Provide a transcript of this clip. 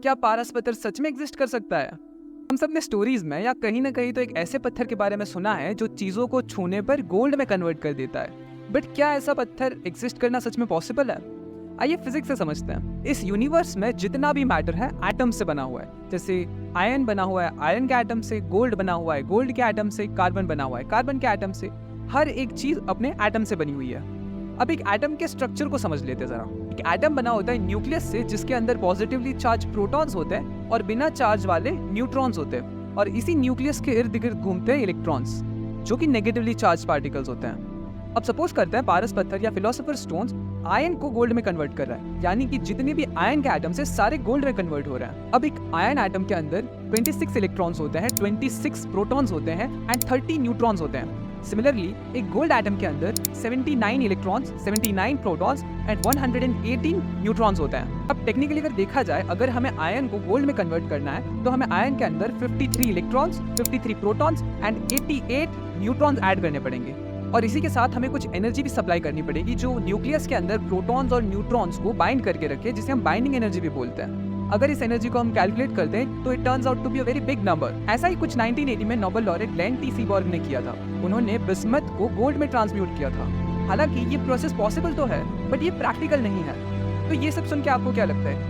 क्या पारस पत्थर सच में एग्जिस्ट कर सकता है? हम सब ने स्टोरीज में या कहीं ना कहीं तो एक ऐसे पत्थर के बारे में सुना है जो चीजों को छूने पर गोल्ड में कन्वर्ट कर देता है। बट क्या ऐसा पत्थर एग्जिस्ट करना सच में पॉसिबल है? आइए फिजिक्स से समझते हैं। इस यूनिवर्स में जितना भी मैटर है एटम से बना हुआ है। जैसे आयरन बना हुआ है आयरन के एटम से, गोल्ड बना हुआ है गोल्ड के एटम से, कार्बन बना हुआ है कार्बन के एटम से। हर एक चीज अपने एटम से बनी हुई है। अब एक एटम के स्ट्रक्चर को समझ लेते जरा। एक एटम बना होता है न्यूक्लियस से, जिसके अंदर पॉजिटिवली चार्ज प्रोटॉन्स होते हैं और बिना चार्ज वाले न्यूट्रॉन्स होते हैं, और इसी न्यूक्लियस के इर्द गिर्द घूमते हैं इलेक्ट्रॉन्स, जो कि नेगेटिवली चार्ज पार्टिकल्स होते हैं। अब सपोज करते हैं पारस पत्थर या फिलोसोफर स्टोन्स आयन को गोल्ड में कन्वर्ट कर रहा है, यानी कि जितने भी आयन के एटम्स है सारे गोल्ड में कन्वर्ट हो रहे हैं। अब एक आयन एटम के अंदर 26 इलेक्ट्रॉन्स होते हैं, 26 प्रोटॉन्स होते हैं एंड 30 न्यूट्रॉन्स होते हैं। सिमिलरली एक गोल्ड एटम के अंदर 79 इलेक्ट्रॉन्स, 79 प्रोटॉन्स एंड 118 न्यूट्रॉन्स होते हैं। अब टेक्निकली अगर देखा जाए, अगर हमें आयन को गोल्ड में कन्वर्ट करना है तो हमें आयन के अंदर 53 electrons, 53 protons and 88 neutrons add करने पड़ेंगे, और इसी के साथ हमें कुछ एनर्जी भी सप्लाई करनी पड़ेगी जो न्यूक्लियस के अंदर प्रोटॉन्स और न्यूट्रॉन्स को बाइंड करके रखे, जिसे हम बाइंडिंग एनर्जी भी बोलते हैं। अगर इस एनर्जी को हम कैलकुलेट करते हैं तो it turns out to be a very big number. ऐसा ही कुछ 1980 में Nobel laureate Glenn T Seaborg ने किया था। उन्होंने बिस्मथ को गोल्ड में ट्रांसम्यूट किया था। हालांकि ये प्रोसेस पॉसिबल तो है, बट ये प्रैक्टिकल नहीं है। तो ये सब सुन के आपको क्या लगता है?